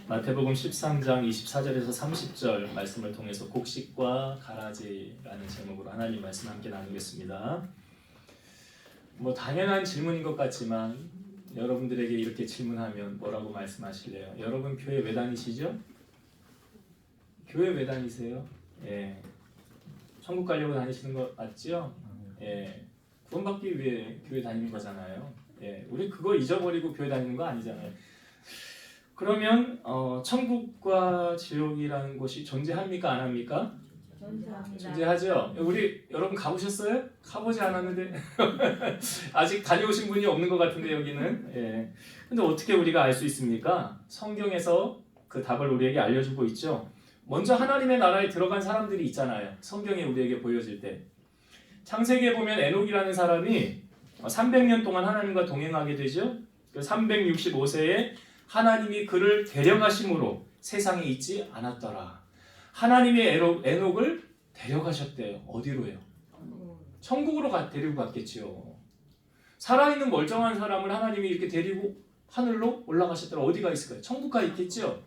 마태복음 13장 24절에서 30절 말씀을 통해서 곡식과 가라지라는 제목으로 하나님 말씀 함께 나누겠습니다. 뭐 당연한 질문인 것 같지만 여러분들에게 이렇게 질문하면 뭐라고 말씀하실래요? 여러분 교회 왜 다니시죠? 교회 왜 다니세요? 예. 천국 가려고 다니시는 거 맞죠? 예. 구원받기 위해 교회 다니는 거잖아요. 예. 우리 그거 잊어버리고 교회 다니는 거 아니잖아요. 그러면 천국과 지옥이라는 곳이 존재합니까? 안 합니까? 존재합니다. 존재하죠. 우리 여러분 가보셨어요? 가보지 않았는데 아직 다녀오신 분이 없는 것 같은데 여기는. 예. 근데 어떻게 우리가 알 수 있습니까? 성경에서 그 답을 우리에게 알려주고 있죠. 먼저 하나님의 나라에 들어간 사람들이 있잖아요. 성경에 우리에게 보여질 때. 창세기에 보면 에녹이라는 사람이 300년 동안 하나님과 동행하게 되죠. 365세에 하나님이 그를 데려가심으로 세상에 있지 않았더라. 하나님이 에녹을 데려가셨대요. 어디로요? 천국으로 데리고 갔겠지요. 살아있는 멀쩡한 사람을 하나님이 이렇게 데리고 하늘로 올라가셨더라. 어디가 있을까요? 천국 가 있겠죠.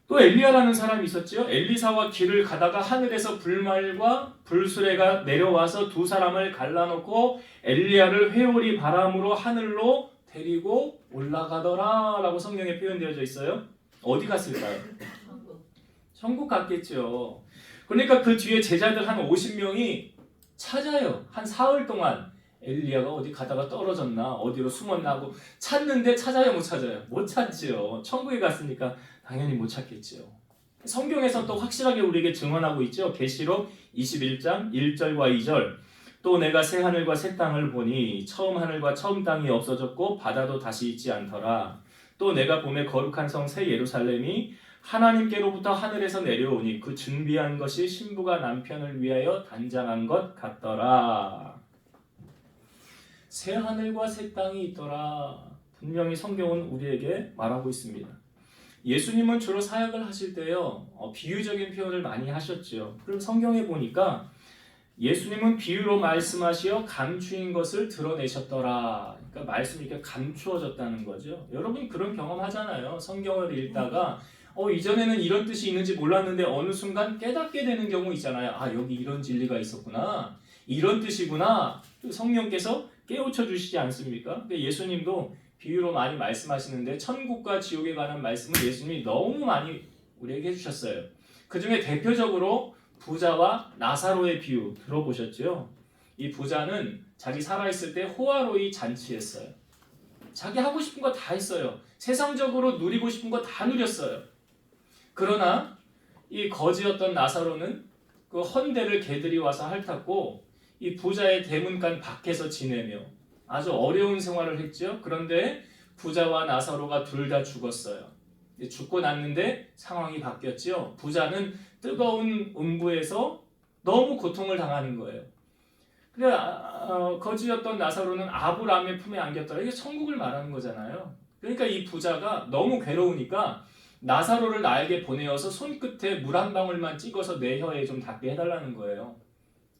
또 엘리야라는 사람이 있었죠. 엘리사와 길을 가다가 하늘에서 불말과 불수레가 내려와서 두 사람을 갈라놓고 엘리야를 회오리 바람으로 하늘로 데리고 올라가더라 라고 성경에 표현되어져 있어요. 어디 갔을까요? 천국 갔겠죠. 그러니까 그 뒤에 제자들 한 50명이 찾아요. 한 사흘 동안 엘리야가 어디 가다가 떨어졌나 어디로 숨었나 하고 찾는데 찾아요 못 찾아요? 못 찾지요. 천국에 갔으니까 당연히 못 찾겠지요. 성경에서 또 확실하게 우리에게 증언하고 있죠. 계시록 21장 1절과 2절 또 내가 새 하늘과 새 땅을 보니 처음 하늘과 처음 땅이 없어졌고 바다도 다시 있지 않더라. 또 내가 봄에 거룩한 성 새 예루살렘이 하나님께로부터 하늘에서 내려오니 그 준비한 것이 신부가 남편을 위하여 단장한 것 같더라. 새 하늘과 새 땅이 있더라. 분명히 성경은 우리에게 말하고 있습니다. 예수님은 주로 사역을 하실 때요 비유적인 표현을 많이 하셨죠. 그럼 성경에 보니까 예수님은 비유로 말씀하시어 감추인 것을 드러내셨더라. 그러니까 말씀이 이렇게 감추어졌다는 거죠. 여러분 그런 경험 하잖아요. 성경을 읽다가 이전에는 이런 뜻이 있는지 몰랐는데 어느 순간 깨닫게 되는 경우 있잖아요. 아 여기 이런 진리가 있었구나. 이런 뜻이구나. 성령께서 깨우쳐 주시지 않습니까? 근데 예수님도 비유로 많이 말씀하시는데 천국과 지옥에 관한 말씀을 예수님이 너무 많이 우리에게 해주셨어요. 그 중에 대표적으로 부자와 나사로의 비유 들어보셨죠? 이 부자는 자기 살아있을 때 호화로이 잔치했어요. 자기 하고 싶은 거 다 했어요. 세상적으로 누리고 싶은 거 다 누렸어요. 그러나 이 거지였던 나사로는 그 헌대를 개들이 와서 핥았고 이 부자의 대문간 밖에서 지내며 아주 어려운 생활을 했죠. 그런데 부자와 나사로가 둘 다 죽었어요. 죽고 났는데 상황이 바뀌었죠. 부자는 뜨거운 음부에서 너무 고통을 당하는 거예요. 그래 거지였던 나사로는 아브라함의 품에 안겼더라. 이게 천국을 말하는 거잖아요. 그러니까 이 부자가 너무 괴로우니까 나사로를 나에게 보내어서 손끝에 물 한 방울만 찍어서 내 혀에 좀 닿게 해달라는 거예요.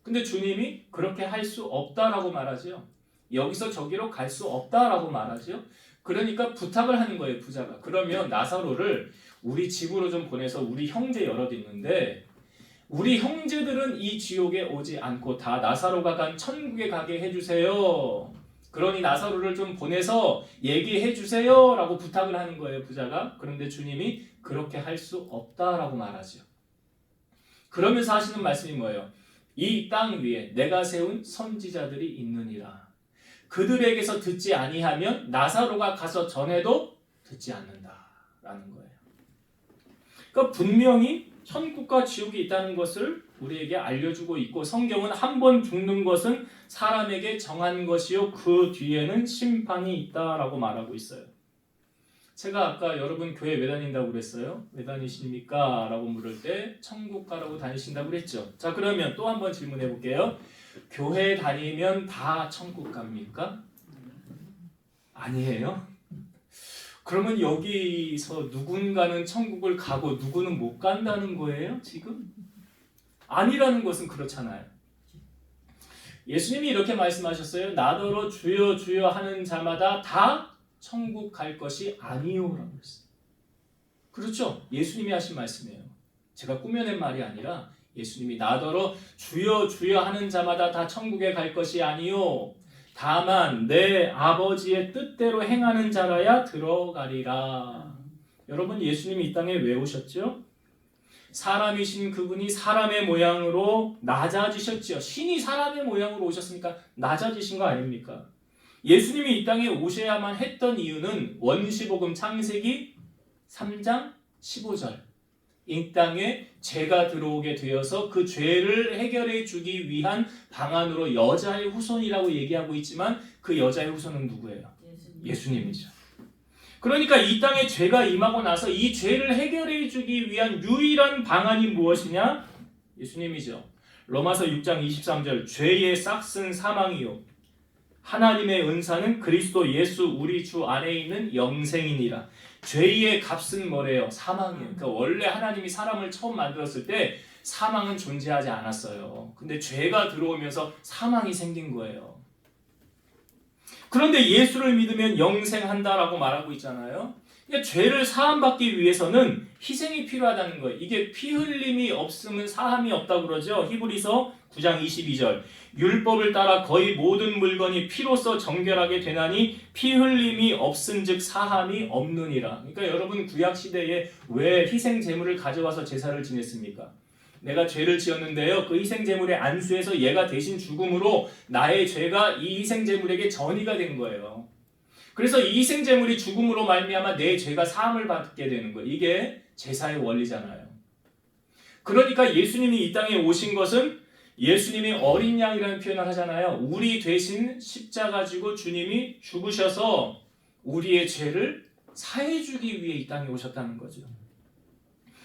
근데 주님이 그렇게 할 수 없다라고 말하죠. 여기서 저기로 갈 수 없다라고 말하죠. 그러니까 부탁을 하는 거예요, 부자가. 그러면 나사로를 우리 집으로 좀 보내서 우리 형제 여럿 있는데 우리 형제들은 이 지옥에 오지 않고 다 나사로가 간 천국에 가게 해주세요. 그러니 나사로를 좀 보내서 얘기해 주세요 라고 부탁을 하는 거예요, 부자가. 그런데 주님이 그렇게 할 수 없다라고 말하죠. 그러면서 하시는 말씀이 뭐예요? 이 땅 위에 내가 세운 선지자들이 있느니라. 그들에게서 듣지 아니하면 나사로가 가서 전해도 듣지 않는다라는 거예요. 그러니까 분명히 천국과 지옥이 있다는 것을 우리에게 알려주고 있고 성경은 한 번 죽는 것은 사람에게 정한 것이요 그 뒤에는 심판이 있다라고 말하고 있어요. 제가 아까 여러분 교회 왜 다닌다고 그랬어요? 왜 다니십니까? 라고 물을 때 천국 가라고 다니신다고 그랬죠. 자 그러면 또 한 번 질문해 볼게요. 교회 다니면 다 천국 갑니까? 아니에요? 그러면 여기서 누군가는 천국을 가고 누구는 못 간다는 거예요? 지금? 아니라는 것은 그렇잖아요. 예수님이 이렇게 말씀하셨어요. 나더러 주여 주여 하는 자마다 다 천국 갈 것이 아니요라고 했어요. 그렇죠? 예수님이 하신 말씀이에요. 제가 꾸며낸 말이 아니라 예수님이 나더러 주여 주여 하는 자마다 다 천국에 갈 것이 아니요 다만 내 아버지의 뜻대로 행하는 자라야 들어가리라. 여러분, 예수님이 이 땅에 왜 오셨죠? 사람이신 그분이 사람의 모양으로 낮아지셨지요. 신이 사람의 모양으로 오셨으니까 낮아지신 거 아닙니까? 예수님이 이 땅에 오셔야만 했던 이유는 원시복음 창세기 3장 15절 이 땅에 죄가 들어오게 되어서 그 죄를 해결해 주기 위한 방안으로 여자의 후손이라고 얘기하고 있지만 그 여자의 후손은 누구예요? 예수님이죠. 그러니까 이 땅에 죄가 임하고 나서 이 죄를 해결해 주기 위한 유일한 방안이 무엇이냐? 예수님이죠. 로마서 6장 23절 죄의 싹슨 사망이요 하나님의 은사는 그리스도 예수 우리 주 안에 있는 영생이니라. 죄의 값은 뭐래요? 사망이에요. 그러니까 원래 하나님이 사람을 처음 만들었을 때 사망은 존재하지 않았어요. 근데 죄가 들어오면서 사망이 생긴 거예요. 그런데 예수를 믿으면 영생한다라고 말하고 있잖아요. 그러니까 죄를 사함받기 위해서는 희생이 필요하다는 거예요. 이게 피 흘림이 없으면 사함이 없다고 그러죠. 히브리서 9장 22절 율법을 따라 거의 모든 물건이 피로써 정결하게 되나니 피 흘림이 없은즉 사함이 없느니라. 그러니까 여러분 구약시대에 왜 희생 제물을 가져와서 제사를 지냈습니까? 내가 죄를 지었는데요. 그 희생 제물의 안수에서 얘가 대신 죽음으로 나의 죄가 이 희생 제물에게 전이가 된 거예요. 그래서 이 희생 제물이 죽음으로 말미암아 내 죄가 사함을 받게 되는 거예요. 이게 제사의 원리잖아요. 그러니까 예수님이 이 땅에 오신 것은 예수님이 어린 양이라는 표현을 하잖아요. 우리 대신 십자가 지고 주님이 죽으셔서 우리의 죄를 사해주기 위해 이 땅에 오셨다는 거죠.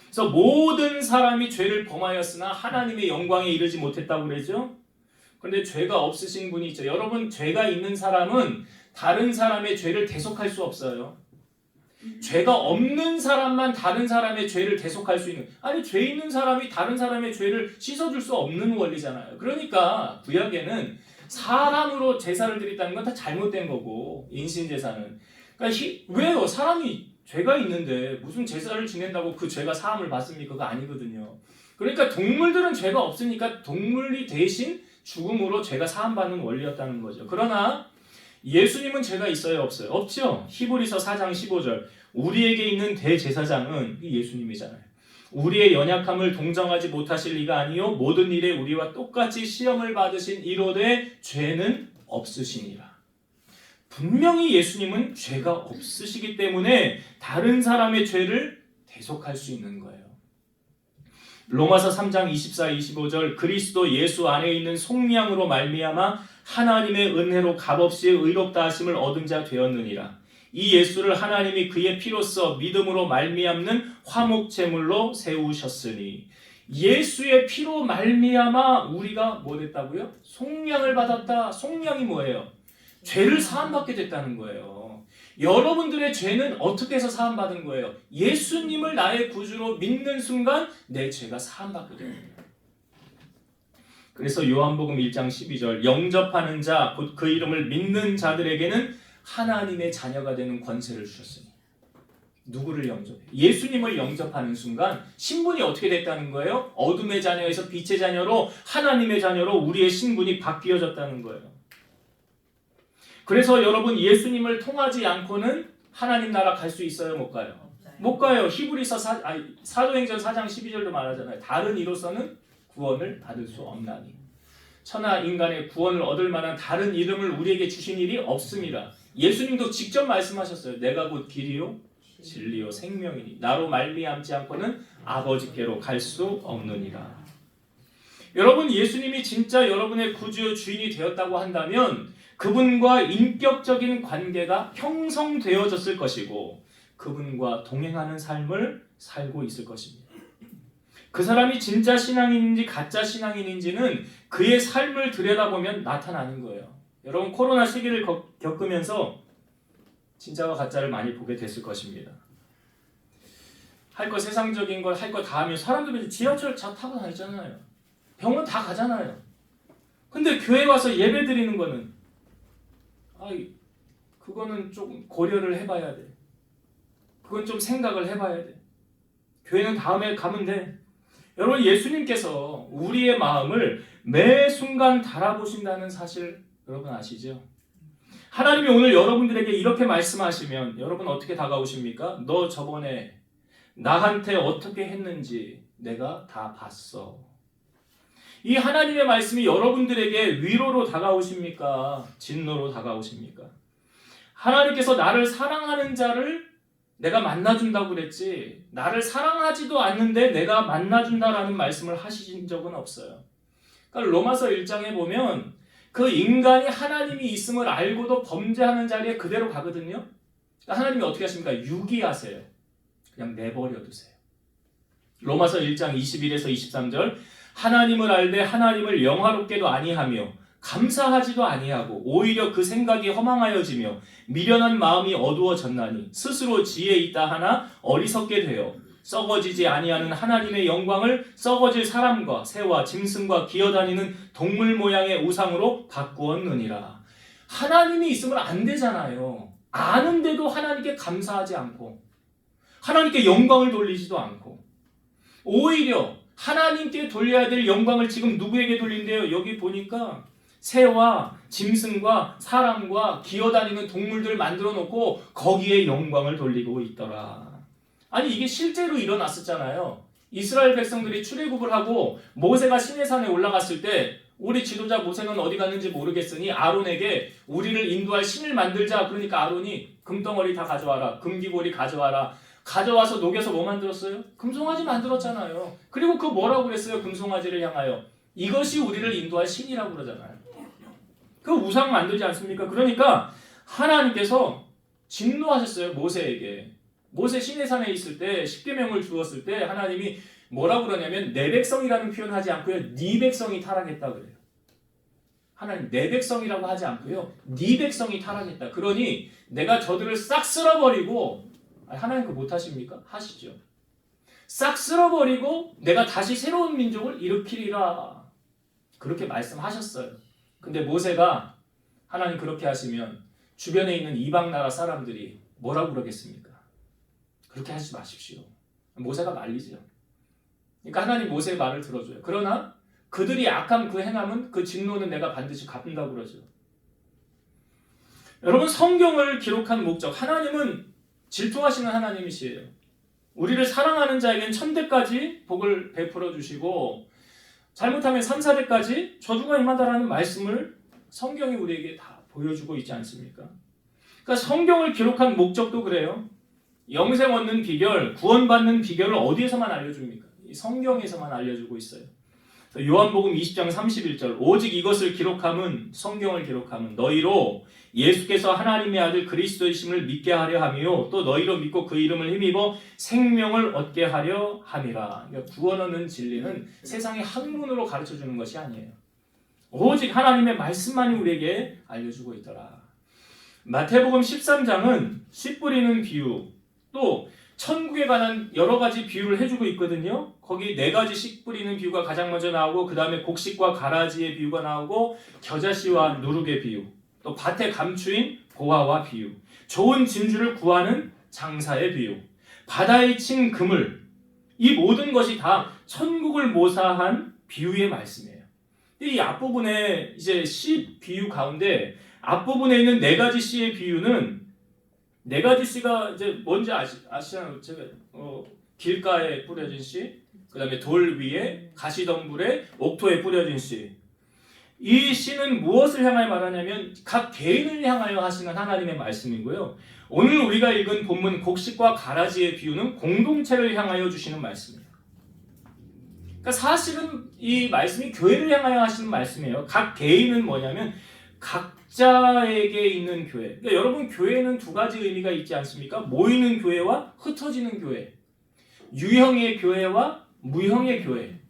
그래서 모든 사람이 죄를 범하였으나 하나님의 영광에 이르지 못했다고 그러죠. 그런데 죄가 없으신 분이 있죠. 여러분, 죄가 있는 사람은 다른 사람의 죄를 대속할 수 없어요. 죄가 없는 사람만 다른 사람의 죄를 대속할 수 있는, 아니 죄 있는 사람이 다른 사람의 죄를 씻어줄 수 없는 원리잖아요. 그러니까 구약에는 사람으로 제사를 드린다는 건 다 잘못된 거고, 인신제사는. 그러니까 왜요? 사람이 죄가 있는데 무슨 제사를 지낸다고 그 죄가 사함을 받습니까? 그거 아니거든요. 그러니까 동물들은 죄가 없으니까 동물이 대신 죽음으로 죄가 사함받는 원리였다는 거죠. 그러나 예수님은 죄가 있어요? 없어요? 없죠. 히브리서 4장 15절 우리에게 있는 대제사장은 예수님이잖아요. 우리의 연약함을 동정하지 못하실 리가 아니요 모든 일에 우리와 똑같이 시험을 받으신 이로되 죄는 없으시니라. 분명히 예수님은 죄가 없으시기 때문에 다른 사람의 죄를 대속할 수 있는 거예요. 로마서 3장 24, 25절 그리스도 예수 안에 있는 속량으로 말미암아 하나님의 은혜로 값없이 의롭다 하심을 얻은 자 되었느니라. 이 예수를 하나님이 그의 피로써 믿음으로 말미암는 화목제물로 세우셨으니 예수의 피로 말미암아 우리가 뭐 됐다고요? 속량을 받았다. 속량이 뭐예요? 죄를 사함받게 됐다는 거예요. 여러분들의 죄는 어떻게 해서 사함받은 거예요? 예수님을 나의 구주로 믿는 순간 내 죄가 사함받게 됩니다. 그래서 요한복음 1장 12절 영접하는 자 곧 그 이름을 믿는 자들에게는 하나님의 자녀가 되는 권세를 주셨으니. 누구를 영접해? 예수님을 영접하는 순간 신분이 어떻게 됐다는 거예요? 어둠의 자녀에서 빛의 자녀로 하나님의 자녀로 우리의 신분이 바뀌어졌다는 거예요. 그래서 여러분 예수님을 통하지 않고는 하나님 나라 갈 수 있어요? 못 가요? 못 가요. 히브리서 사도행전 4장 12절도 말하잖아요. 다른 이로서는 구원을 받을 수 없나니. 천하 인간의 구원을 얻을 만한 다른 이름을 우리에게 주신 일이 없습니다. 예수님도 직접 말씀하셨어요. 내가 곧 길이요 진리요 생명이니 나로 말미암지 않고는 아버지께로 갈 수 없느니라. 여러분 예수님이 진짜 여러분의 구주요 주인이 되었다고 한다면 그분과 인격적인 관계가 형성되어졌을 것이고 그분과 동행하는 삶을 살고 있을 것입니다. 그 사람이 진짜 신앙인인지 가짜 신앙인인지는 그의 삶을 들여다보면 나타나는 거예요. 여러분 코로나 시기를 겪으면서 진짜와 가짜를 많이 보게 됐을 것입니다. 할 거 세상적인 걸 할 거 다 하면 사람들이 지하철 차 타고 다니잖아요. 병원 다 가잖아요. 근데 교회 와서 예배 드리는 거는 그거는 좀 고려를 해봐야 돼. 그건 좀 생각을 해봐야 돼. 교회는 다음에 가면 돼. 여러분, 예수님께서 우리의 마음을 매 순간 달아보신다는 사실 여러분 아시죠? 하나님이 오늘 여러분들에게 이렇게 말씀하시면 여러분 어떻게 다가오십니까? 너 저번에 나한테 어떻게 했는지 내가 다 봤어. 이 하나님의 말씀이 여러분들에게 위로로 다가오십니까? 진노로 다가오십니까? 하나님께서 나를 사랑하는 자를 내가 만나준다고 그랬지, 나를 사랑하지도 않는데 내가 만나준다라는 말씀을 하신 적은 없어요. 그러니까 로마서 1장에 보면 그 인간이 하나님이 있음을 알고도 범죄하는 자리에 그대로 가거든요. 그러니까 하나님이 어떻게 하십니까? 유기하세요. 그냥 내버려 두세요. 로마서 1장 21에서 23절, 하나님을 알되 하나님을 영화롭게도 아니하며 감사하지도 아니하고 오히려 그 생각이 허망하여지며 미련한 마음이 어두워졌나니 스스로 지혜 있다 하나 어리석게 되어 썩어지지 아니하는 하나님의 영광을 썩어질 사람과 새와 짐승과 기어다니는 동물 모양의 우상으로 바꾸었느니라. 하나님이 있으면 안 되잖아요. 아는데도 하나님께 감사하지 않고 하나님께 영광을 돌리지도 않고 오히려 하나님께 돌려야 될 영광을 지금 누구에게 돌린대요? 여기 보니까 새와 짐승과 사람과 기어다니는 동물들 만들어 놓고 거기에 영광을 돌리고 있더라. 아니, 이게 실제로 일어났었잖아요. 이스라엘 백성들이 출애굽을 하고 모세가 시내산에 올라갔을 때 우리 지도자 모세는 어디 갔는지 모르겠으니 아론에게 우리를 인도할 신을 만들자. 그러니까 아론이 금덩어리 다 가져와라, 금기고리 가져와라. 가져와서 녹여서 뭐 만들었어요? 금송아지 만들었잖아요. 그리고 그 뭐라고 그랬어요? 금송아지를 향하여 이것이 우리를 인도할 신이라고 그러잖아요. 그 우상 만들지 않습니까? 그러니까 하나님께서 진노하셨어요, 모세에게. 모세 시내산에 있을 때 십계명을 주었을 때 하나님이 뭐라고 그러냐면 내 백성이라는 표현하지 않고요, 네 백성이 타락했다 그래요. 하나님 내 백성이라고 하지 않고요, 네 백성이 타락했다. 그러니 내가 저들을 싹 쓸어버리고, 하나님 그거 못하십니까? 하시죠. 싹 쓸어버리고 내가 다시 새로운 민족을 일으키리라. 그렇게 말씀하셨어요. 근데 모세가 하나님 그렇게 하시면 주변에 있는 이방 나라 사람들이 뭐라고 그러겠습니까? 그렇게 하지 마십시오. 모세가 말리죠. 그러니까 하나님 모세의 말을 들어줘요. 그러나 그들이 악한 그 행함은, 그 진노는 내가 반드시 갚는다고 그러죠. 여러분, 성경을 기록한 목적, 하나님은 질투하시는 하나님이시에요. 우리를 사랑하는 자에겐 천대까지 복을 베풀어 주시고 잘못하면 3, 4대까지 저주가 임하다라는 말씀을 성경이 우리에게 다 보여주고 있지 않습니까? 그러니까 성경을 기록한 목적도 그래요. 영생 얻는 비결, 구원받는 비결을 어디에서만 알려줍니까? 이 성경에서만 알려주고 있어요. 요한복음 20장 31절, 오직 이것을 기록함은, 성경을 기록함은 너희로 예수께서 하나님의 아들 그리스도이심을 믿게 하려 함이요 또 너희로 믿고 그 이름을 힘입어 생명을 얻게 하려 함이라. 그러니까 구원 얻는 진리는 세상의 학문으로 가르쳐주는 것이 아니에요. 오직 하나님의 말씀만이 우리에게 알려주고 있더라. 마태복음 13장은 씨 뿌리는 비유, 또 천국에 관한 여러 가지 비유를 해주고 있거든요. 거기 4가지 씨 뿌리는 비유가 가장 먼저 나오고, 그 다음에 곡식과 가라지의 비유가 나오고, 겨자씨와 누룩의 비유, 또 밭에 감추인 보화와 비유, 좋은 진주를 구하는 장사의 비유, 바다에 친 그물, 이 모든 것이 다 천국을 모사한 비유의 말씀이에요. 이 앞부분에 이제 씨 비유 가운데 앞부분에 있는 4가지 씨의 비유는, 4가지 씨가 이제 뭔지 아시잖아요. 제가 길가에 뿌려진 씨, 그 다음에 돌 위에, 가시덤불에, 옥토에 뿌려진 씨. 이 씨는 무엇을 향하여 말하냐면 각 개인을 향하여 하시는 하나님의 말씀이고요. 오늘 우리가 읽은 본문 곡식과 가라지의 비유는 공동체를 향하여 주시는 말씀이에요. 그러니까 사실은 이 말씀이 교회를 향하여 하시는 말씀이에요. 각 개인은 뭐냐면 각자에게 있는 교회. 그러니까 여러분, 교회는 2가지 의미가 있지 않습니까? 모이는 교회와 흩어지는 교회. 유형의 교회와 무형의 교회.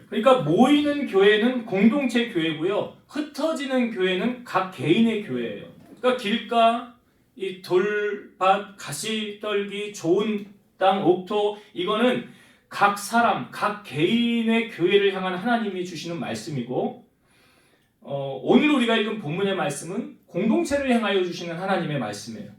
그러니까 모이는 교회는 공동체 교회고요, 흩어지는 교회는 각 개인의 교회예요. 그러니까 길가, 이 돌밭, 가시떨기, 좋은 땅, 옥토, 이거는 각 사람, 각 개인의 교회를 향한 하나님이 주시는 말씀이고, 오늘 우리가 읽은 본문의 말씀은 공동체를 향하여 주시는 하나님의 말씀이에요.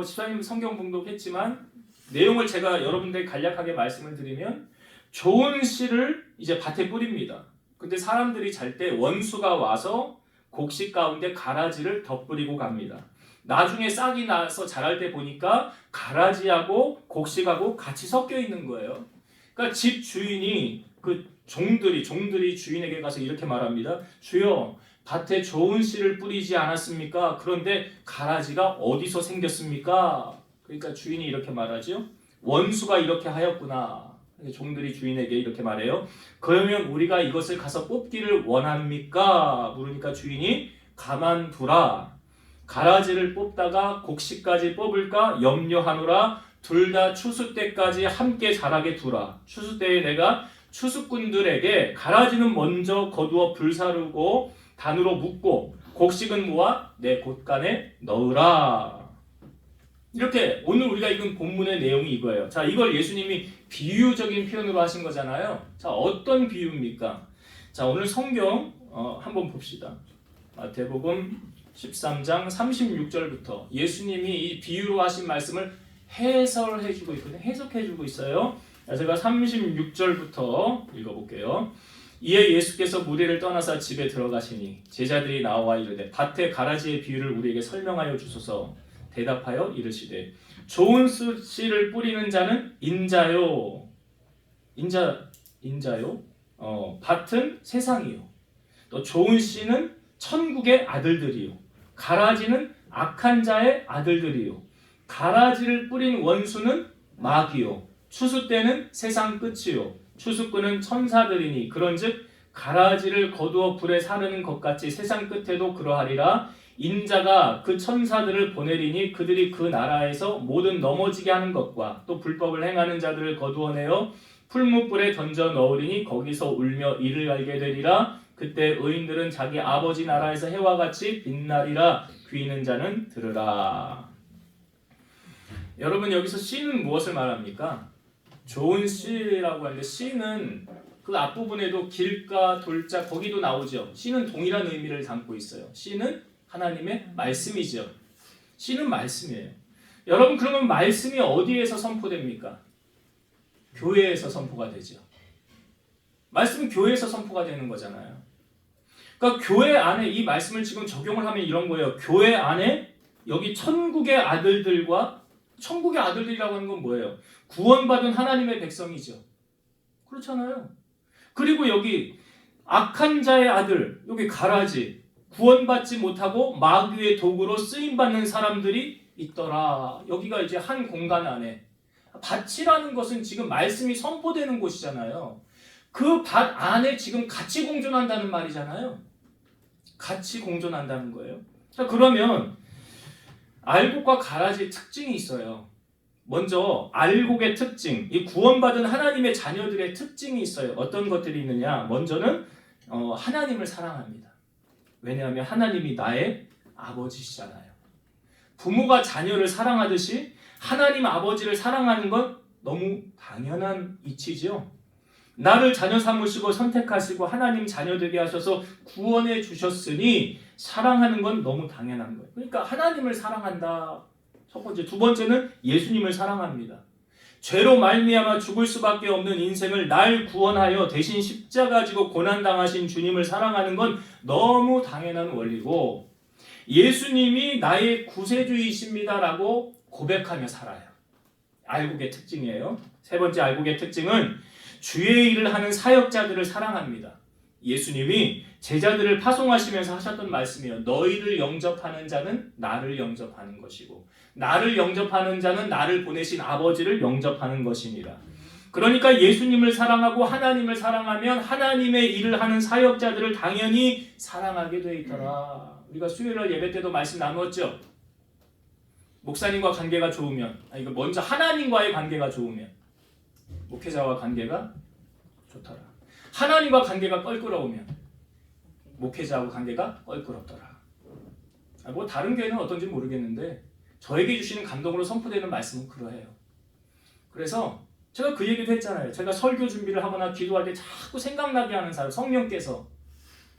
집사님 성경 봉독했지만 내용을 제가 여러분들 간략하게 말씀을 드리면 좋은 씨를 이제 밭에 뿌립니다. 근데 사람들이 잘 때 원수가 와서 곡식 가운데 가라지를 덧뿌리고 갑니다. 나중에 싹이 나서 자랄 때 보니까 가라지하고 곡식하고 같이 섞여 있는 거예요. 그러니까 집 주인이 그 종들이 주인에게 가서 이렇게 말합니다. 주여, 밭에 좋은 씨를 뿌리지 않았습니까? 그런데 가라지가 어디서 생겼습니까? 그러니까 주인이 이렇게 말하죠. 원수가 이렇게 하였구나. 종들이 주인에게 이렇게 말해요. 그러면 우리가 이것을 가서 뽑기를 원합니까? 물으니까 주인이 가만두라. 가라지를 뽑다가 곡식까지 뽑을까 염려하노라. 둘 다 추수 때까지 함께 자라게 두라. 추수 때에 내가 추수꾼들에게 가라지는 먼저 거두어 불사르고 단으로 묶고 곡식은 모아 내 곳간에 넣으라. 이렇게 오늘 우리가 읽은 본문의 내용이 이거예요. 자, 이걸 예수님이 비유적인 표현으로 하신 거잖아요. 자, 어떤 비유입니까? 자, 오늘 성경 한번 봅시다. 마태복음 13장 36절부터 예수님이 이 비유로 하신 말씀을 해설해주고 있거든요. 해석해주고 있어요. 제가 36절부터 읽어볼게요. 이에 예수께서 무리를 떠나사 집에 들어가시니 제자들이 나와 이르되 밭에 가라지의 비유를 우리에게 설명하여 주소서. 대답하여 이르시되 좋은 씨를 뿌리는 자는 인자요. 인자요. 밭은 세상이요. 또 좋은 씨는 천국의 아들들이요. 가라지는 악한 자의 아들들이요. 가라지를 뿌린 원수는 마귀요. 추수 때는 세상 끝이요. 추수꾼은 천사들이니 그런즉 가라지를 거두어 불에 사르는 것 같이 세상 끝에도 그러하리라. 인자가 그 천사들을 보내리니 그들이 그 나라에서 모든 넘어지게 하는 것과 또 불법을 행하는 자들을 거두어내어 풀무불에 던져 넣으리니 거기서 울며 이를 알게 되리라. 그때 의인들은 자기 아버지 나라에서 해와 같이 빛나리라. 귀 있는 자는 들으라. 여러분, 여기서 씨는 무엇을 말합니까? 좋은 씨라고 하는데 씨는 그 앞부분에도 길가 돌자 거기도 나오죠. 씨는 동일한 의미를 담고 있어요. 씨는 하나님의 말씀이죠. 씨는 말씀이에요. 여러분, 그러면 말씀이 어디에서 선포됩니까? 교회에서 선포가 되죠. 말씀은 교회에서 선포가 되는 거잖아요. 그러니까 교회 안에 이 말씀을 지금 적용을 하면 이런 거예요. 교회 안에 여기 천국의 아들들과 천국의 아들들이라고 하는 건 뭐예요? 구원받은 하나님의 백성이죠. 그렇잖아요. 그리고 여기 악한 자의 아들, 여기 가라지, 구원받지 못하고 마귀의 도구로 쓰임받는 사람들이 있더라. 여기가 이제 한 공간 안에 밭이라는 것은 지금 말씀이 선포되는 곳이잖아요. 그 밭 안에 지금 같이 공존한다는 말이잖아요. 같이 공존한다는 거예요. 자, 그러면 알곡과 가라지의 특징이 있어요. 먼저 알곡의 특징, 이 구원받은 하나님의 자녀들의 특징이 있어요. 어떤 것들이 있느냐? 먼저는 하나님을 사랑합니다. 왜냐하면 하나님이 나의 아버지시잖아요. 부모가 자녀를 사랑하듯이 하나님 아버지를 사랑하는 건 너무 당연한 이치죠. 나를 자녀 삼으시고 선택하시고 하나님 자녀 되게 하셔서 구원해 주셨으니 사랑하는 건 너무 당연한 거예요. 그러니까 하나님을 사랑한다. 첫 번째. 두 번째는 예수님을 사랑합니다. 죄로 말미암아 죽을 수밖에 없는 인생을 날 구원하여 대신 십자가 지고 고난당하신 주님을 사랑하는 건 너무 당연한 원리고, 예수님이 나의 구세주이십니다라고 고백하며 살아요. 알곡의 특징이에요. 세 번째 알곡의 특징은 주의 일을 하는 사역자들을 사랑합니다. 예수님이 제자들을 파송하시면서 하셨던 말씀이에요. 너희를 영접하는 자는 나를 영접하는 것이고 나를 영접하는 자는 나를 보내신 아버지를 영접하는 것이니라. 그러니까 예수님을 사랑하고 하나님을 사랑하면 하나님의 일을 하는 사역자들을 당연히 사랑하게 돼 있더라. 우리가 수요일날 예배 때도 말씀 나누었죠. 목사님과 관계가 좋으면, 이거 먼저 하나님과의 관계가 좋으면 목회자와 관계가 좋더라. 하나님과 관계가 껄끄러우면 목회자하고 관계가 껄끄럽더라. 뭐 다른 교회는 어떤지 모르겠는데 저에게 주시는 감동으로 선포되는 말씀은 그러해요. 그래서 제가 그 얘기도 했잖아요. 제가 설교 준비를 하거나 기도할 때 자꾸 생각나게 하는 사람, 성령께서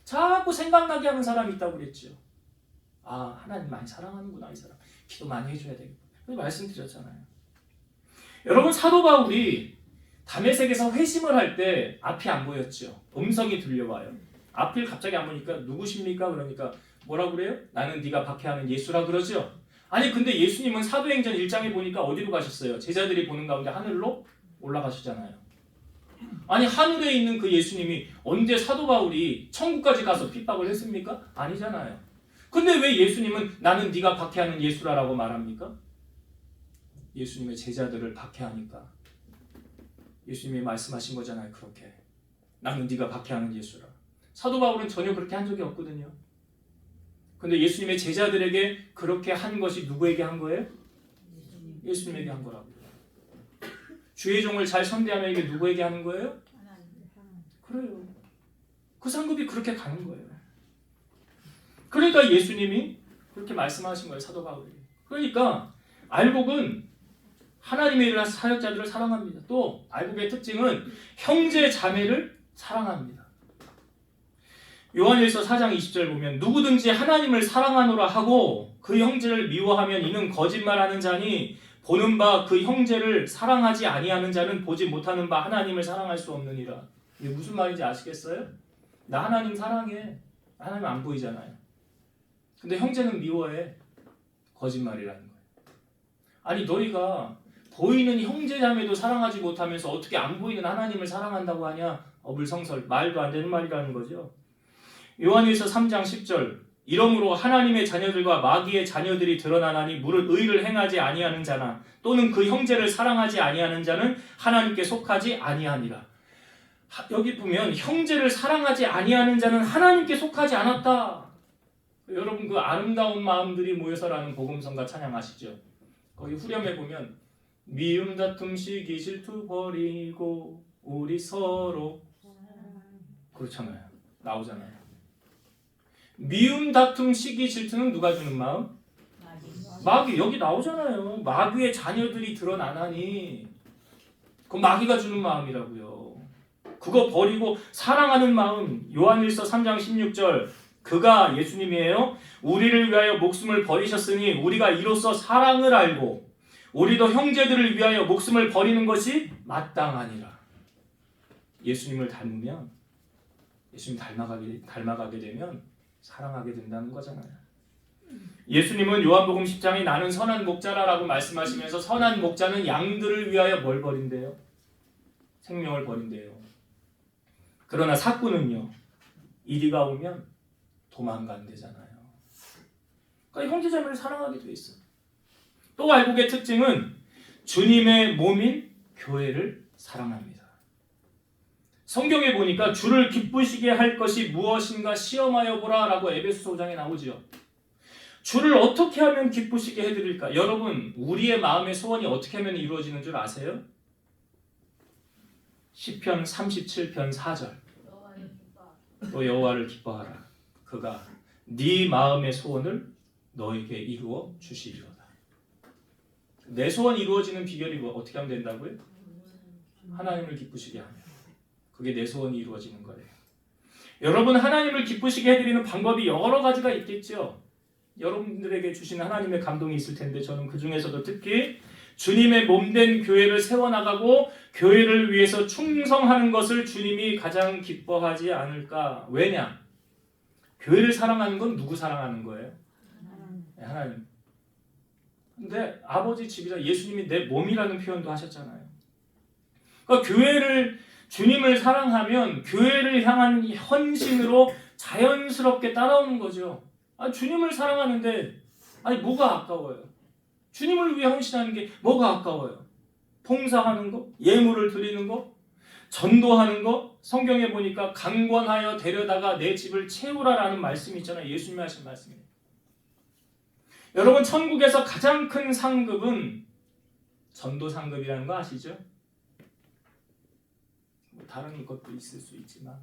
자꾸 생각나게 하는 사람이 있다고 그랬죠. 아, 하나님 많이 사랑하는구나, 이 사람. 기도 많이 해줘야 되겠구나. 말씀드렸잖아요. 여러분 사도 바울이 다메섹에서 회심을 할 때 앞이 안 보였죠. 음성이 들려와요. 앞이 갑자기 안 보니까 누구십니까? 그러니까 뭐라고 그래요? 나는 네가 박해하는 예수라 그러죠. 아니 근데 예수님은 사도행전 1장에 보니까 어디로 가셨어요? 제자들이 보는 가운데 하늘로 올라가시잖아요. 아니 하늘에 있는 그 예수님이 언제 사도 바울이 천국까지 가서 핍박을 했습니까? 아니잖아요. 근데 왜 예수님은 나는 네가 박해하는 예수라라고 말합니까? 예수님의 제자들을 박해하니까. 예수님이 말씀하신 거잖아요. 그렇게 나는 네가 박해하는 예수라. 사도 바울은 전혀 그렇게 한 적이 없거든요. 근데 예수님의 제자들에게 그렇게 한 것이 누구에게 한 거예요? 예수님에게 한 거라고요. 주의 종을 잘 선대하면 이게 누구에게 하는 거예요? 그래요. 그 상급이 그렇게 가는 거예요. 그러니까 예수님이 그렇게 말씀하신 거예요. 사도 바울이. 그러니까 알곡은 하나님의 일을 사역자들을 사랑합니다. 또 알곡의 특징은 형제 자매를 사랑합니다. 요한일서 4장 20절 보면 누구든지 하나님을 사랑하노라 하고 그 형제를 미워하면 이는 거짓말하는 자니 보는 바 그 형제를 사랑하지 아니하는 자는 보지 못하는 바 하나님을 사랑할 수 없느니라. 이게 무슨 말인지 아시겠어요? 나 하나님 사랑해. 하나님 안 보이잖아요. 근데 형제는 미워해. 거짓말이라는 거예요. 아니 너희가 보이는 형제자매도 사랑하지 못하면서 어떻게 안 보이는 하나님을 사랑한다고 하냐? 어불성설. 말도 안 되는 말이라는 거죠. 요한일서 3장 10절 이러므로 하나님의 자녀들과 마귀의 자녀들이 드러나나니 무릇 의를 행하지 아니하는 자나 또는 그 형제를 사랑하지 아니하는 자는 하나님께 속하지 아니하니라. 여기 보면 형제를 사랑하지 아니하는 자는 하나님께 속하지 않았다. 여러분 그 아름다운 마음들이 모여서라는 복음성가 찬양하시죠. 거기 후렴에 보면 미움 다툼 시기 질투 버리고 우리 서로 그렇잖아요. 나오잖아요. 미움 다툼 시기 질투는 누가 주는 마음? 마귀. 여기 나오잖아요. 마귀의 자녀들이 드러나나니 그건 마귀가 주는 마음이라고요. 그거 버리고 사랑하는 마음. 요한일서 3장 16절 그가 예수님이에요. 우리를 위하여 목숨을 버리셨으니 우리가 이로써 사랑을 알고 우리도 형제들을 위하여 목숨을 버리는 것이 마땅하니라. 예수님을 닮으면 예수님 닮아가게 되면 사랑하게 된다는 거잖아요. 예수님은 요한복음 10장에 나는 선한 목자라라고 말씀하시면서 선한 목자는 양들을 위하여 뭘 버린대요? 생명을 버린대요. 그러나 사꾼은요. 이리가 오면 도망간대잖아요. 그러니까 형제자매를 사랑하게 돼 있어요. 또 알곡의 특징은 주님의 몸인 교회를 사랑합니다. 성경에 보니까 주를 기쁘시게 할 것이 무엇인가 시험하여 보라 라고 에베소서 5장에 나오죠. 주를 어떻게 하면 기쁘시게 해드릴까? 여러분 우리의 마음의 소원이 어떻게 하면 이루어지는 줄 아세요? 시편 37편 4절 또 여호와를 기뻐하라. 그가 네 마음의 소원을 너에게 이루어 주시리로다. 내 소원이 이루어지는 비결이 어떻게 하면 된다고요? 하나님을 기쁘시게 하면. 그게 내 소원이 이루어지는 거예요. 여러분 하나님을 기쁘시게 해드리는 방법이 여러 가지가 있겠죠. 여러분들에게 주신 하나님의 감동이 있을 텐데 저는 그 중에서도 특히 주님의 몸된 교회를 세워나가고 교회를 위해서 충성하는 것을 주님이 가장 기뻐하지 않을까. 왜냐? 교회를 사랑하는 건 누구 사랑하는 거예요? 하나님. 근데 아버지 집이라 예수님이 내 몸이라는 표현도 하셨잖아요. 그러니까 교회를 주님을 사랑하면 교회를 향한 헌신으로 자연스럽게 따라오는 거죠. 주님을 사랑하는데 뭐가 아까워요? 주님을 위해 헌신하는 게 뭐가 아까워요? 봉사하는 거, 예물을 드리는 거, 전도하는 거. 성경에 보니까 강권하여 데려다가 내 집을 채우라라는 말씀이 있잖아요. 예수님이 하신 말씀이에요. 여러분 천국에서 가장 큰 상급은 전도 상급이라는 거 아시죠? 다른 것도 있을 수 있지만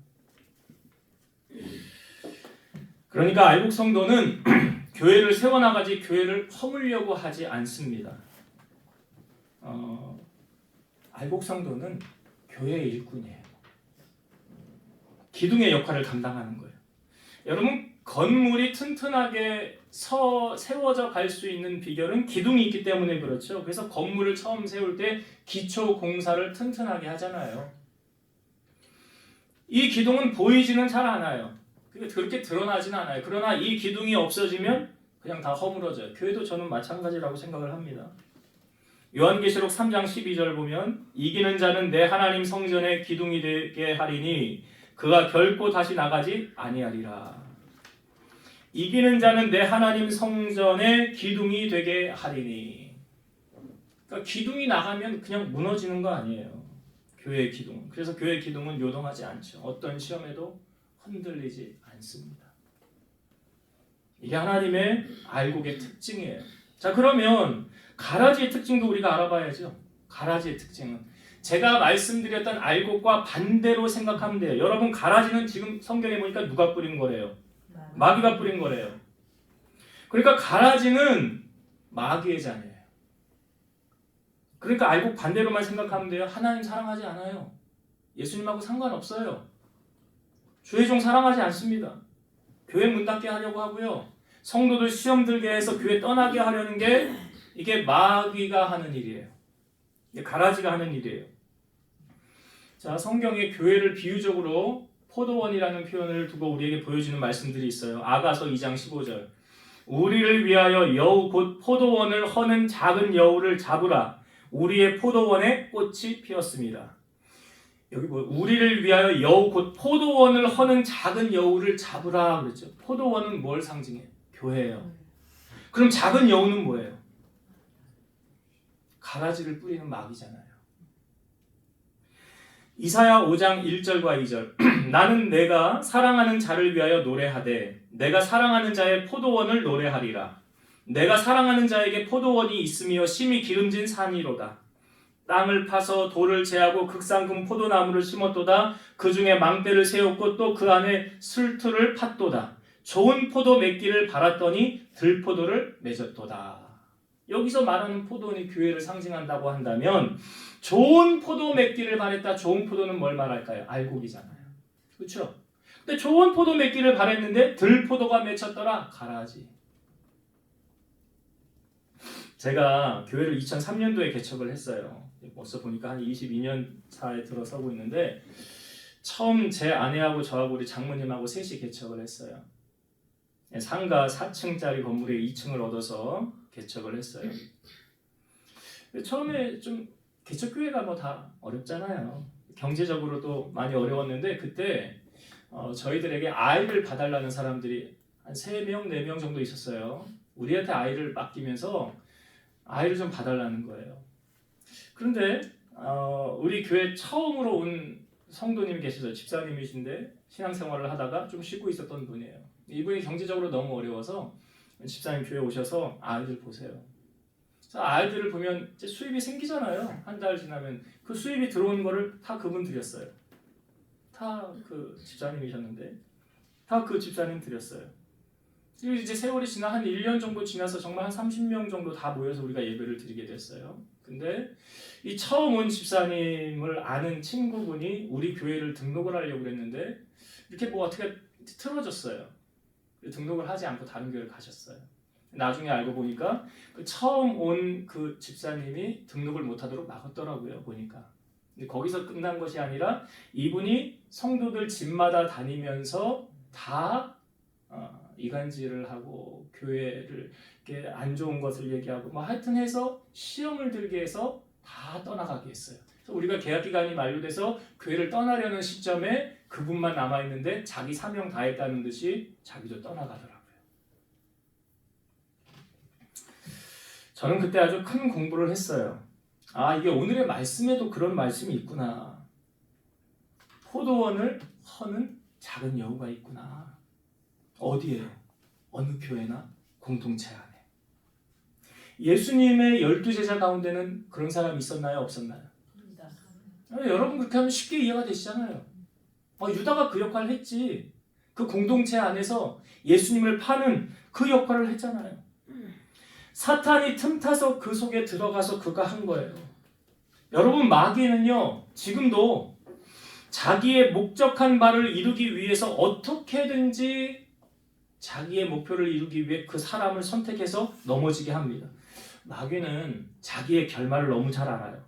그러니까 알곡 성도는 교회를 세워나가지 교회를 허물려고 하지 않습니다. 알곡 성도는 교회의 일꾼이에요. 기둥의 역할을 감당하는 거예요. 여러분 건물이 튼튼하게 세워져 갈 수 있는 비결은 기둥이 있기 때문에 그렇죠. 그래서 건물을 처음 세울 때 기초 공사를 튼튼하게 하잖아요. 이 기둥은 보이지는 잘 않아요. 그렇게 드러나지는 않아요. 그러나 이 기둥이 없어지면 그냥 다 허물어져요. 교회도 저는 마찬가지라고 생각을 합니다. 요한계시록 3장 12절 보면 이기는 자는 내 하나님 성전의 기둥이 되게 하리니 그가 결코 다시 나가지 아니하리라. 이기는 자는 내 하나님 성전의 기둥이 되게 하리니. 그러니까 기둥이 나가면 그냥 무너지는 거 아니에요. 교회의 기둥은. 그래서 교회의 기둥은 요동하지 않죠. 어떤 시험에도 흔들리지 않습니다. 이게 하나님의 알곡의 특징이에요. 자, 그러면 가라지의 특징도 우리가 알아봐야죠. 가라지의 특징은 제가 말씀드렸던 알곡과 반대로 생각하면 돼요. 여러분, 가라지는 지금 성경에 보니까 누가 뿌린 거래요? 마귀가 뿌린 거래요. 그러니까 가라지는 마귀의 자녀예요. 그러니까 알곡 반대로만 생각하면 돼요. 하나님 사랑하지 않아요. 예수님하고 상관없어요. 주의 종 사랑하지 않습니다. 교회 문 닫게 하려고 하고요. 성도들 시험 들게 해서 교회 떠나게 하려는 게 이게 마귀가 하는 일이에요. 이게 가라지가 하는 일이에요. 자, 성경에 교회를 비유적으로 포도원이라는 표현을 두고 우리에게 보여주는 말씀들이 있어요. 아가서 2장 15절. 우리를 위하여 여우 곧 포도원을 허는 작은 여우를 잡으라. 우리의 포도원에 꽃이 피었습니다. 여기 뭐 우리를 위하여 여우 곧 포도원을 허는 작은 여우를 잡으라 그랬죠. 포도원은 뭘 상징해요? 교회예요. 그럼 작은 여우는 뭐예요? 가라지를 뿌리는 마귀잖아요. 이사야 5장 1절과 2절. 나는 내가 사랑하는 자를 위하여 노래하되 내가 사랑하는 자의 포도원을 노래하리라. 내가 사랑하는 자에게 포도원이 있으며 심히 기름진 산이로다. 땅을 파서 돌을 제하고 극상금 포도나무를 심었도다. 그 중에 망대를 세웠고 또 그 안에 술틀을 팠도다. 좋은 포도 맺기를 바랐더니 들포도를 맺었도다. 여기서 말하는 포도원이 교회를 상징한다고 한다면 좋은 포도 맺기를 바랬다. 좋은 포도는 뭘 말할까요? 알곡이잖아요. 그렇죠? 근데 좋은 포도 맺기를 바랬는데 들포도가 맺혔더라. 가라지. 제가 교회를 2003년도에 개척을 했어요. 벌써 보니까 한 22년 차에 들어서고 있는데 처음 제 아내하고 저하고 우리 장모님하고 셋이 개척을 했어요. 상가 4층짜리 건물에 2층을 얻어서 개척을 했어요. 처음에 좀 개척교회가 뭐 다 어렵잖아요. 경제적으로도 많이 어려웠는데 그때 저희들에게 아이를 봐달라는 사람들이 한 3명, 4명 정도 있었어요. 우리한테 아이를 맡기면서 아이를 좀 봐달라는 거예요. 그런데 우리 교회 처음으로 온 성도님이 계시죠. 집사님이신데 신앙생활을 하다가 좀 쉬고 있었던 분이에요. 이분이 경제적으로 너무 어려워서 집사님 교회 오셔서 아이들 보세요. 그래서 아이들을 보면 이제 수입이 생기잖아요. 한 달 지나면 그 수입이 들어온 거를 다 그분 드렸어요. 다 그 집사님이셨는데 다 그 집사님 드렸어요. 그리고 이제 세월이 지나 한 1년 정도 지나서 정말 한 30명 정도 다 모여서 우리가 예배를 드리게 됐어요. 근데 이 처음 온 집사님을 아는 친구분이 우리 교회를 등록을 하려고 그랬는데 이렇게 뭐 어떻게 틀어졌어요. 등록을 하지 않고 다른 교회를 가셨어요. 나중에 알고 보니까 그 처음 온 그 집사님이 등록을 못하도록 막았더라고요. 보니까. 근데 거기서 끝난 것이 아니라 이분이 성도들 집마다 다니면서 다 이간질을 하고 교회를 이렇게 안 좋은 것을 얘기하고 뭐 하여튼 해서 시험을 들게 해서 다 떠나가게 했어요. 그래서 우리가 계약 기간이 만료돼서 교회를 떠나려는 시점에 그분만 남아 있는데 자기 사명 다 했다는 듯이 자기도 떠나가더라고요. 저는 그때 아주 큰 공부를 했어요. 아, 이게 오늘의 말씀에도 그런 말씀이 있구나. 포도원을 허는 작은 여우가 있구나. 어디에요? 어느 교회나 공동체 안에. 예수님의 12제자 가운데는 그런 사람이 있었나요? 없었나요? 여러분 그렇게 하면 쉽게 이해가 되시잖아요. 유다가 그 역할을 했지. 그 공동체 안에서 예수님을 파는 그 역할을 했잖아요. 사탄이 틈타서 그 속에 들어가서 그가 한 거예요. 여러분 마귀는요 지금도 자기의 목적한 바를 이루기 위해서 어떻게든지 자기의 목표를 이루기 위해 그 사람을 선택해서 넘어지게 합니다. 마귀는 자기의 결말을 너무 잘 알아요.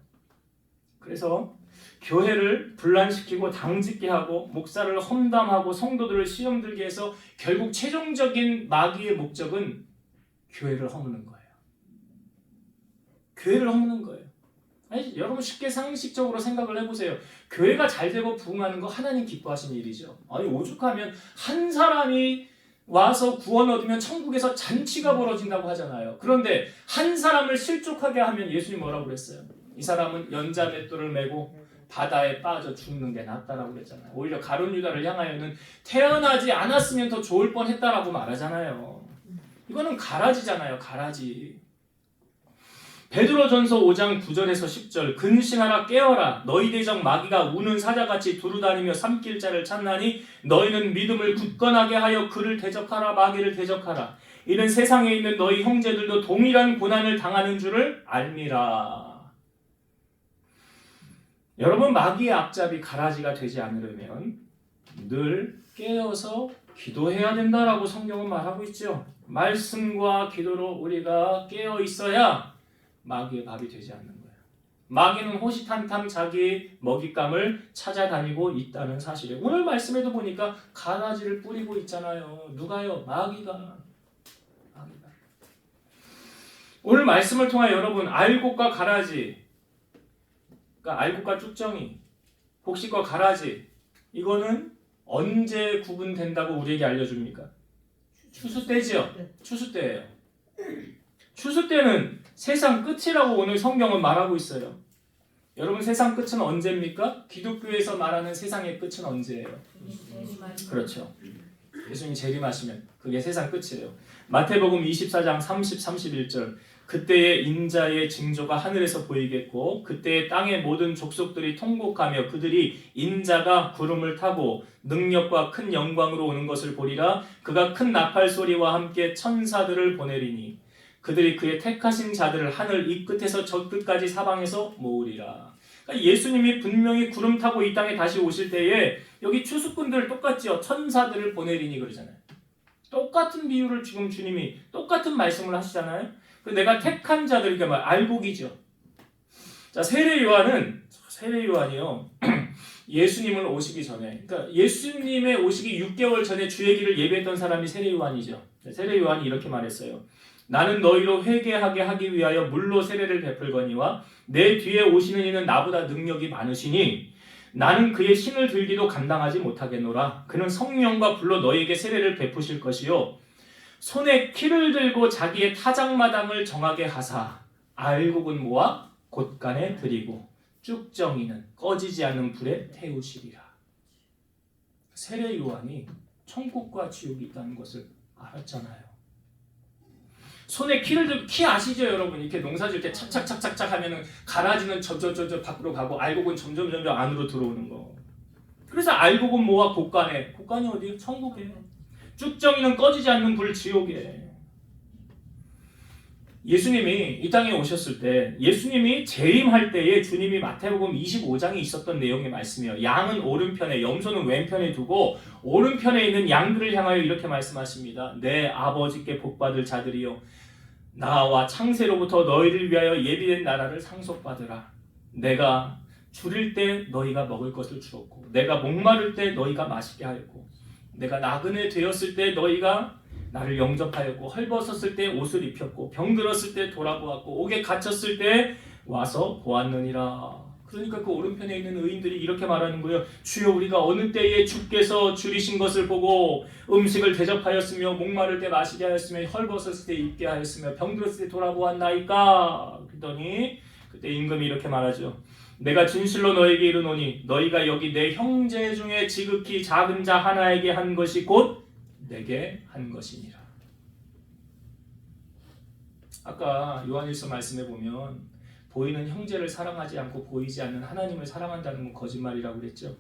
그래서 교회를 분란시키고 당짓게 하고 목사를 험담하고 성도들을 시험 들게 해서 결국 최종적인 마귀의 목적은 교회를 허무는 거예요. 교회를 허무는 거예요. 아니, 여러분 쉽게 상식적으로 생각을 해보세요. 교회가 잘 되고 부흥하는 거 하나님 기뻐하시는 일이죠. 아니, 오죽하면 한 사람이 와서 구원 얻으면 천국에서 잔치가 벌어진다고 하잖아요. 그런데 한 사람을 실족하게 하면 예수님 뭐라고 그랬어요? 이 사람은 연자맷돌을 메고 바다에 빠져 죽는 게 낫다라고 그랬잖아요. 오히려 가룟 유다를 향하여는 태어나지 않았으면 더 좋을 뻔했다라고 말하잖아요. 이거는 가라지잖아요. 가라지. 베드로전서 5장 9절에서 10절 근신하라 깨어라 너희 대적 마귀가 우는 사자같이 두루다니며 삼킬 자를 찾나니 너희는 믿음을 굳건하게 하여 그를 대적하라 마귀를 대적하라 이는 세상에 있는 너희 형제들도 동일한 고난을 당하는 줄을 알미라. 여러분 마귀의 앞잡이 가라지가 되지 않으려면 늘 깨어서 기도해야 된다라고 성경은 말하고 있죠. 말씀과 기도로 우리가 깨어 있어야 마귀의 밥이 되지 않는 거예요. 마귀는 호시탐탐 자기의 먹잇감을 찾아다니고 있다는 사실이에요. 오늘 말씀에도 보니까 가라지를 뿌리고 있잖아요. 누가요? 마귀가. 오늘 말씀을 통해 여러분 알곡과 가라지, 그러니까 알곡과 쭉정이, 곡식과 가라지, 이거는 언제 구분된다고 우리에게 알려줍니까? 추수 때지요. 추수 때예요. 추수 때는 세상 끝이라고 오늘 성경은 말하고 있어요. 여러분 세상 끝은 언제입니까? 기독교에서 말하는 세상의 끝은 언제예요? 그렇죠. 예수님이 재림하시면 그게 세상 끝이에요. 마태복음 24장 30, 31절 그때의 인자의 징조가 하늘에서 보이겠고 그때의 땅의 모든 족속들이 통곡하며 그들이 인자가 구름을 타고 능력과 큰 영광으로 오는 것을 보리라. 그가 큰 나팔 소리와 함께 천사들을 보내리니 그들이 그의 택하신 자들을 하늘 이 끝에서 저 끝까지 사방에서 모으리라. 그러니까 예수님이 분명히 구름 타고 이 땅에 다시 오실 때에 여기 추수꾼들 똑같죠. 천사들을 보내리니 그러잖아요. 똑같은 비유를 지금 주님이 똑같은 말씀을 하시잖아요. 내가 택한 자들, 그러니까 알곡이죠. 자, 세례 요한이요. 예수님을 오시기 전에, 그러니까 예수님의 오시기 6개월 전에 주의 길을 예배했던 사람이 세례 요한이죠. 세례 요한이 이렇게 말했어요. 나는 너희로 회개하게 하기 위하여 물로 세례를 베풀거니와 내 뒤에 오시는 이는 나보다 능력이 많으시니 나는 그의 신을 들기도 감당하지 못하겠노라. 그는 성령과 불로 너희에게 세례를 베푸실 것이요 손에 키를 들고 자기의 타작마당을 정하게 하사 알곡은 모아 곳간에 들이고 쭉정이는 꺼지지 않는 불에 태우시리라. 세례 요한이 천국과 지옥이 있다는 것을 알았잖아요. 손에 키를 들고, 키 아시죠 여러분? 이렇게 농사 질 때 착착착착착 하면은 가라지는 저 밖으로 가고 알곡은 점점 안으로 들어오는 거. 그래서 알곡은 모아 곳간에, 곳간이 어디예요? 천국이에요. 쭉정이는 꺼지지 않는 불 지옥이에요. 예수님이 이 땅에 오셨을 때 예수님이 재림할 때에 주님이 마태복음 25장에 있었던 내용의 말씀이에요. 양은 오른편에 염소는 왼편에 두고 오른편에 있는 양들을 향하여 이렇게 말씀하십니다. 내 아버지께 복받을 자들이여 나와 창세로부터 너희를 위하여 예비된 나라를 상속받으라. 내가 줄일 때 너희가 먹을 것을 주었고 내가 목마를 때 너희가 마시게 하였고 내가 나그네 되었을 때 너희가 나를 영접하였고 헐벗었을 때 옷을 입혔고 병들었을 때 돌아보았고 옥에 갇혔을 때 와서 보았느니라. 그러니까 그 오른편에 있는 의인들이 이렇게 말하는 거예요. 주여 우리가 어느 때에 주께서 줄이신 것을 보고 음식을 대접하였으며 목마를 때 마시게 하였으며 헐벗었을 때 입게 하였으며 병들었을 때 돌아보았나이까. 그랬더니 그때 임금이 이렇게 말하죠. 내가 진실로 너에게 이르노니 너희가 여기 내 형제 중에 지극히 작은 자 하나에게 한 것이 곧 내게 한 것이니라. 아까 요한일서 말씀에 보면 보이는 형제를 사랑하지 않고 보이지 않는 하나님을 사랑한다는 건 거짓말이라고 그랬죠.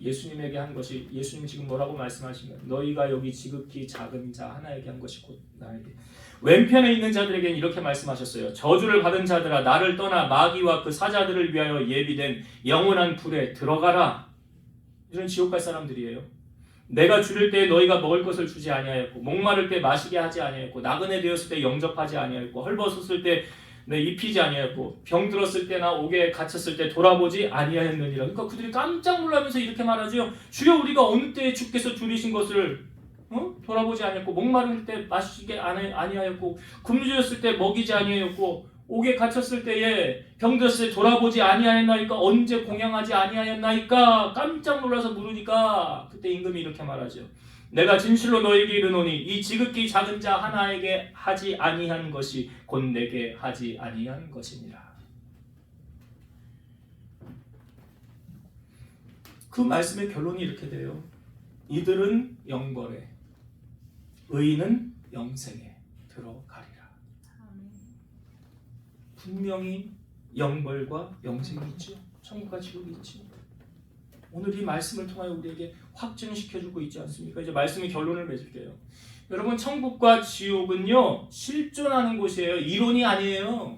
예수님에게 한 것이, 예수님 지금 뭐라고 말씀하시면 너희가 여기 지극히 작은 자 하나에게 한 것이 곧 나에게. 왼편에 있는 자들에게는 이렇게 말씀하셨어요. 저주를 받은 자들아 나를 떠나 마귀와 그 사자들을 위하여 예비된 영원한 불에 들어가라. 이런 지옥 갈 사람들이에요. 내가 줄일 때 너희가 먹을 것을 주지 아니하였고 목마를 때 마시게 하지 아니하였고 나그네 되었을 때 영접하지 아니하였고 헐벗었을 때 입히지 아니하였고 병들었을 때나 옥에 갇혔을 때 돌아보지 아니하였느니라. 그러니까 그들이 깜짝 놀라면서 이렇게 말하죠. 주여 우리가 어느 때에 주께서 줄이신 것을 돌아보지 아니하였고 목마를 때 마시게 아니하였고 굶주렸을 때 먹이지 아니하였고 옥에 갇혔을 때에 병들었을 때 돌아보지 아니하였나이까 언제 공양하지 아니하였나이까 깜짝 놀라서 물으니까 그때 임금이 이렇게 말하죠. 내가 진실로 너에게 이르노니 이 지극히 작은 자 하나에게 하지 아니한 것이 곧 내게 하지 아니한 것이니라. 그 말씀의 결론이 이렇게 돼요. 이들은 영벌에 의인은 영생에 들어가리라. 분명히 영벌과 영생이 있죠. 천국과 지옥이 있죠. 오늘 이 말씀을 통하여 우리에게 확증시켜주고 있지 않습니까? 이제 말씀의 결론을 맺을게요. 여러분 천국과 지옥은요 실존하는 곳이에요. 이론이 아니에요.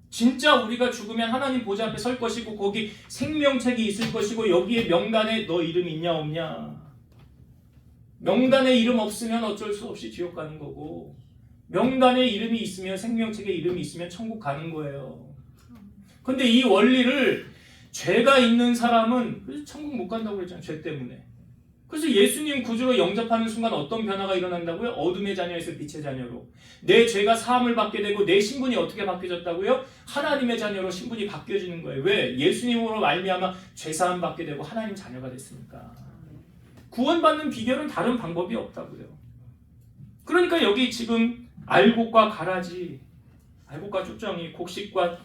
진짜 우리가 죽으면 하나님 보좌 앞에 설 것이고 거기 생명책이 있을 것이고 여기에 명단에 너 이름 있냐 없냐. 명단에 이름 없으면 어쩔 수 없이 지옥 가는 거고 명단에 이름이 있으면 생명책에 이름이 있으면 천국 가는 거예요. 근데 이 원리를 죄가 있는 사람은 그래서 천국 못 간다고 그랬잖아요. 죄 때문에. 그래서 예수님 구주로 영접하는 순간 어떤 변화가 일어난다고요? 어둠의 자녀에서 빛의 자녀로. 내 죄가 사함을 받게 되고 내 신분이 어떻게 바뀌어졌다고요? 하나님의 자녀로 신분이 바뀌어지는 거예요. 왜? 예수님으로 말미암아 죄 사함 받게 되고 하나님 자녀가 됐으니까. 구원받는 비결은 다른 방법이 없다고요. 그러니까 여기 지금 알곡과 가라지, 알곡과 쭉정이, 곡식과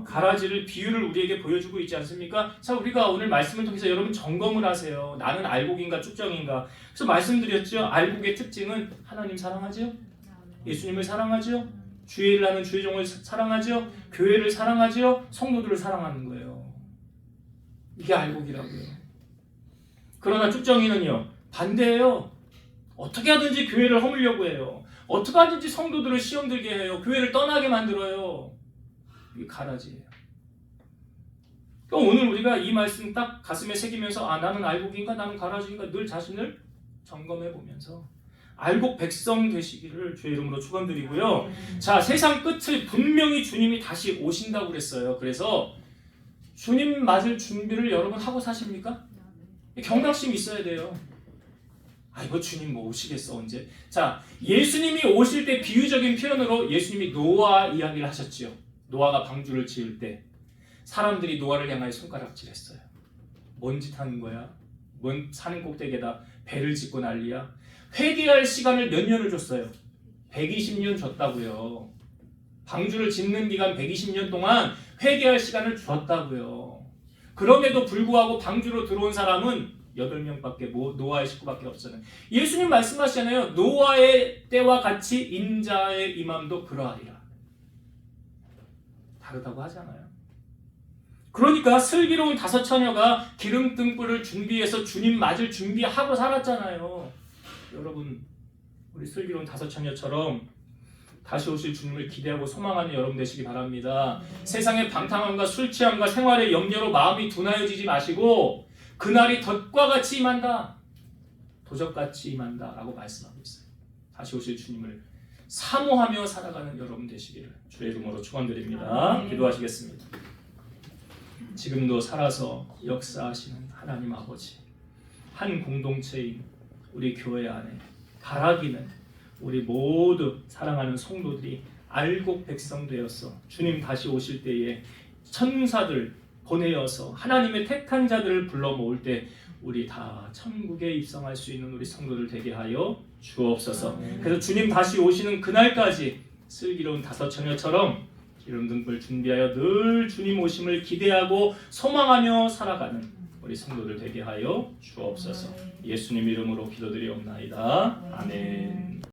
가라지를 비유를 우리에게 보여주고 있지 않습니까? 자, 우리가 오늘 말씀을 통해서 여러분 점검을 하세요. 나는 알곡인가 쭉정인가? 그래서 말씀드렸죠. 알곡의 특징은 하나님 사랑하죠? 예수님을 사랑하죠? 주의 일을 하는 주의 종을 사랑하죠? 교회를 사랑하죠? 성도들을 사랑하는 거예요. 이게 알곡이라고요. 그러나 쭉정이는요 반대예요. 어떻게 하든지 교회를 허물려고 해요. 어떻게 하든지 성도들을 시험 들게 해요. 교회를 떠나게 만들어요. 이게 가라지예요. 그러니까 오늘 우리가 이 말씀 딱 가슴에 새기면서 나는 알곡인가 나는 가라지인가 늘 자신을 점검해 보면서 알곡 백성 되시기를 주의 이름으로 축원드리고요. 자, 세상 끝을 분명히 주님이 다시 오신다고 그랬어요. 그래서 주님 맞을 준비를 여러분 하고 사십니까? 경각심이 있어야 돼요. 이거 주님 뭐 오시겠어 언제? 자, 예수님이 오실 때 비유적인 표현으로 예수님이 노아 이야기를 하셨지요. 노아가 방주를 지을 때 사람들이 노아를 향하여 손가락질했어요. 뭔 짓 하는 거야? 뭔 산은 꼭대기에다 배를 짓고 난리야? 회개할 시간을 몇 년을 줬어요? 120년 줬다고요. 방주를 짓는 기간 120년 동안 회개할 시간을 줬다고요. 그럼에도 불구하고 방주로 들어온 사람은 8명밖에 노아의 식구밖에 없잖아요. 예수님 말씀하시잖아요. 노아의 때와 같이 인자의 임함도 그러하리라. 다르다고 하잖아요. 그러니까 슬기로운 5 처녀가 기름 등불을 준비해서 주님 맞을 준비하고 살았잖아요. 여러분 우리 슬기로운 5 처녀처럼 다시 오실 주님을 기대하고 소망하는 여러분 되시기 바랍니다. 세상의 방탕함과 술 취함과 생활의 염려로 마음이 둔하여지지 마시고 그날이 덫과 같이 임한다. 도적같이 임한다 라고 말씀하고 있어요. 다시 오실 주님을 사모하며 살아가는 여러분 되시기를 주의 이름으로 축원드립니다. 기도하시겠습니다. 지금도 살아서 역사하시는 하나님 아버지, 한 공동체인 우리 교회 안에 바라기는 우리 모두 사랑하는 성도들이 알곡 백성 되어서 주님 다시 오실 때에 천사들 보내어서 하나님의 택한 자들을 불러 모을 때 우리 다 천국에 입성할 수 있는 우리 성도들 되게 하여 주옵소서. 그래서 주님 다시 오시는 그날까지 슬기로운 5 처녀처럼 기름 등불 준비하여 늘 주님 오심을 기대하고 소망하며 살아가는 우리 성도들 되게 하여 주옵소서. 예수님 이름으로 기도드리옵나이다. 아멘.